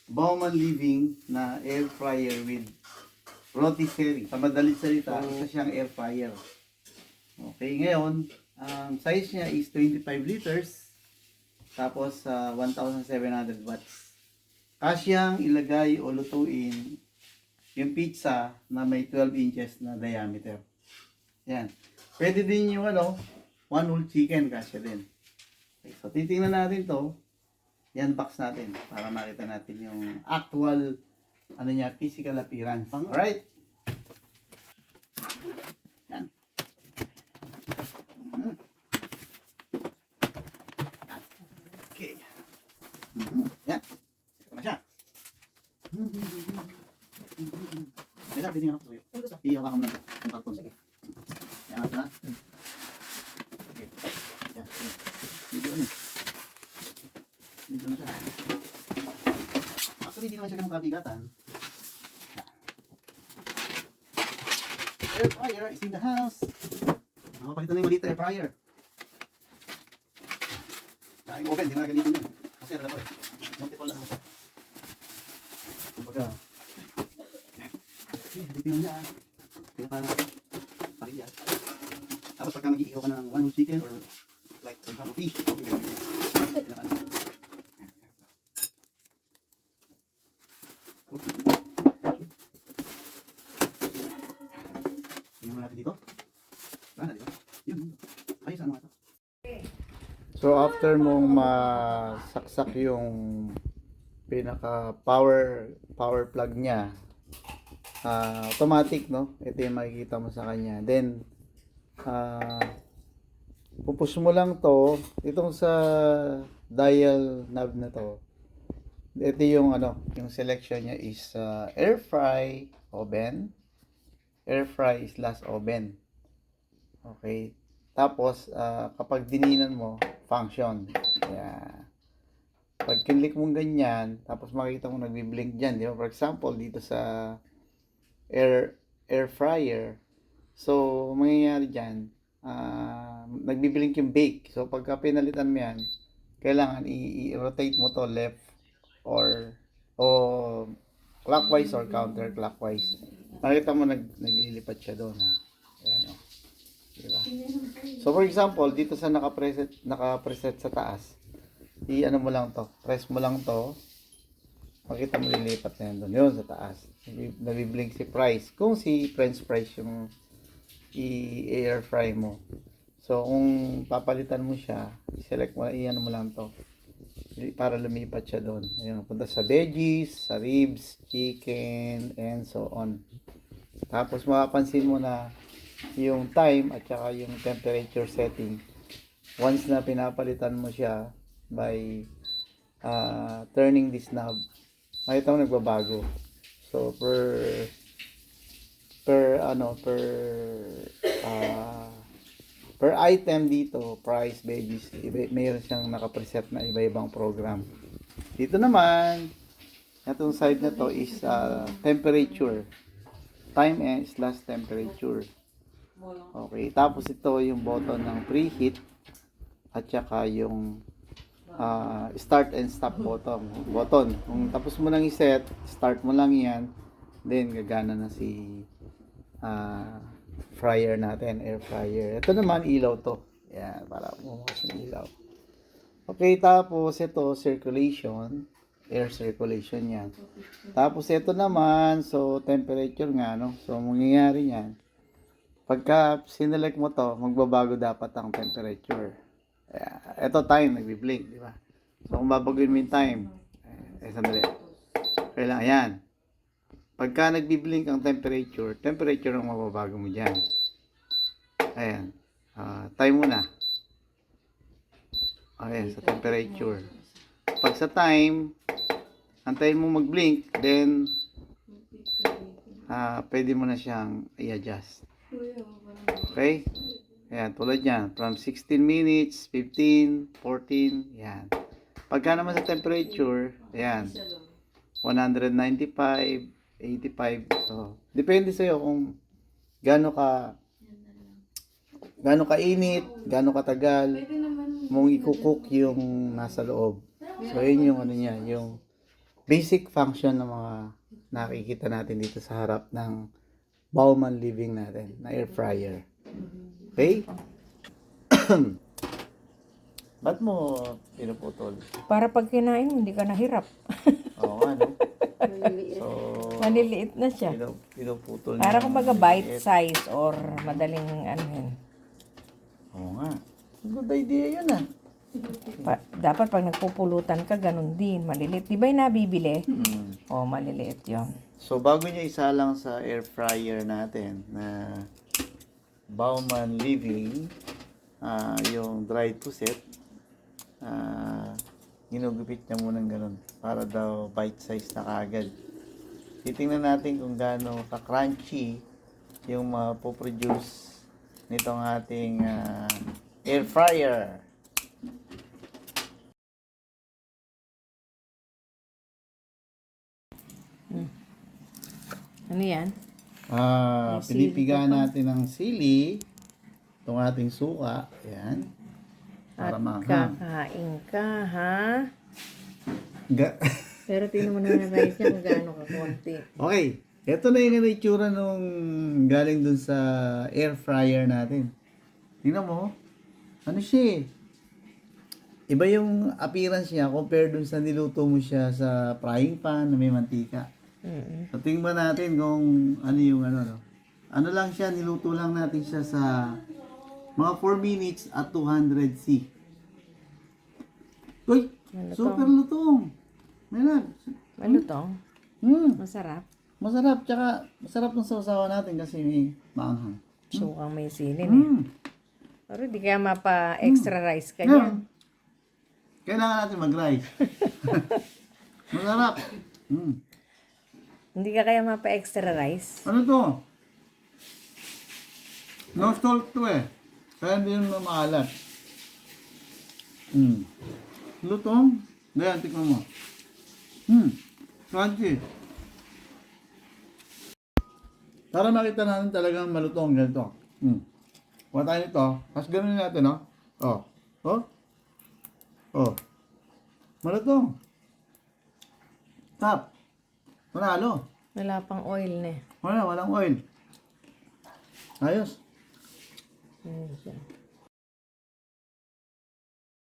Bauman Living na air fryer with rotisserie. Sa madalit salita, isa siyang air fryer. Okay, ngayon, ang size niya is 25 liters. Tapos, 1,700 watts. Kasyang ilagay o lutuin yung pizza na may 12 inches na diameter. Yan. Pwede din yung one whole chicken, kasya din. Okay, so, titingnan natin to. Yan, box natin para makita natin yung actual physical appearance. Alright? Yan. Okay. Yan. Ito na siya. Kaya pwede nga ako sa'yo. Ihawakan mo lang yung karton. Sige. Yan natin na. Okay. Yan. Dito na. Dito na siya. Actually, hindi naman siya ganun kabigatan. Air fryer is in the house. Nakapalitan na yung maliit air fryer. Yung oven, hindi na gamitin yun. Kasi alam mo multiple lang ako. Kumbaga, dito niya. Kaya parang parilya. Tapos pagka mag-iihaw ka ng one whole chicken or like for example fish, tingnan mo natin dito. Wala na dito. Yun. Ayos, ano nga ito? So after mong masaksak yung pinaka power plug niya, automatic, no? Ito yung makikita mo sa kanya. Then pupush mo lang to itong sa dial knob na to. Ito yung yung selection niya is air fry oven, air fry / oven. Okay. Tapos kapag dininan mo, function. Yeah. Pag kinlik mong ganyan, tapos makikita mo nagbi-blink diyan, di ba? For example, dito sa air fryer. So, mangyayari diyan, nagbi-blink yung bake. So, pagka pinalitan mo yan, kailangan i-rotate mo to left or clockwise or counterclockwise. Nakita mo naglilipat siya doon, ha. Ayan, oh. Diba? So for example, dito sa naka-preset sa taas, i-ano mo lang to, press mo lang to, makita mo lilipat na yan doon, yun sa taas. Nabiblink si price, kung si french fries yung i-air fry mo. So kung papalitan mo siya, i-select mo, i-ano mo lang to, para lumipat siya doon. Ayun, punta sa veggies, sa ribs, chicken, and so on. Tapos mapapansin mo na yung time at saka yung temperature setting, once na pinapalitan mo siya by turning this knob, makita mo nagbabago. So per item dito, price, veggies, mayroon siyang nakapreset na iba-ibang program. Dito naman, itong side na to is temperature, time / temperature. Okay, tapos ito yung button ng preheat at saka yung start and stop button. Kung tapos mo lang i-set, start mo lang yan, then gagana na si fryer natin, air fryer. Ito naman ilaw to. Yan, para bumukas yung ilaw. Okay, tapos ito circulation, air circulation yan. Tapos ito naman, so temperature nga, no? So mangyayari yan, pagka sinelect mo to, magbabago dapat ang temperature. Ito time, nagbi-blink, di ba? So kung babaguhin mo yung time, sandali. Kailangan yan. Pagka nagbi-blink ang temperature ang mababago mo dyan. Ayan. Time muna. Ayan, sa temperature. Pag sa time, antayin mo mag-blink, then pwede mo na siyang i-adjust. Okay? Ayan, tulad yan. From 16 minutes, 15, 14, yan. Pagka naman sa temperature, ayan, 195, 85. So, depende sa'yo kung gaano kainit, gaano katagal mong i-cook yung nasa loob. So, yun yung niya, yung basic function ng mga nakikita natin dito sa harap ng Bauman Living natin na air fryer. Okay? Ba't mo pinuputol? Para pag kinain, hindi ka nahirap. Oo nga, no? So, Maliliit na siya. pinuputol Para niya. kumbaga bite size or madaling ano yun. Oo nga. Good idea yun ah. Dapat pag nagpupulutan ka, ganun din. Maliliit. Di ba yung nabibili? Mm. O, maliliit yun. So, bago niya isalang sa air fryer natin na Bauman Living, yung dried puset, ginugupit niya muna ng ganun para daw bite size na kagad. Titingnan natin kung gaano ka-crunchy yung mapoproduce nitong ating air fryer. Ano yan? Pinipiga natin ng sili, itong ating suka, ayan, para At maanghang. kakain ka, ha? Ga- Pero tingnan mo na na rice niya kung gaano ka konti. okay, ito na yung itsura nung galing dun sa air fryer natin. Tingnan mo, ano siya eh. Iba yung appearance niya compared dun sa niluto mo siya sa frying pan na may mantika. So, tingnan natin kung ano yung ano, no? Ano lang siya, niluto lang natin siya sa mga 4 minutes at 200°C. Uy, Malutong. super lutong. Melan. Malutong? Masarap. Masarap, tsaka masarap ng sausawan natin kasi may maanghang. Sukang may sinin eh. Pero di kaya mapa-extra rice ka Yeah. niyan. Kailangan natin mag-rice. Masarap. Hindi ka kaya mapa-extra rice? Ano to? No salt to eh. Kaya hindi yun maalat. Lutong. Ganyan, tikman mo. Crunchy. Para makita natin talagang malutong ganito. Kuha tayo nito. Tapos gano'n natin, no? Oh. Oh. Oh. Malutong. Tap. Manalo. Wala pang oil na eh. Walang oil. Ayos. Ayun siya.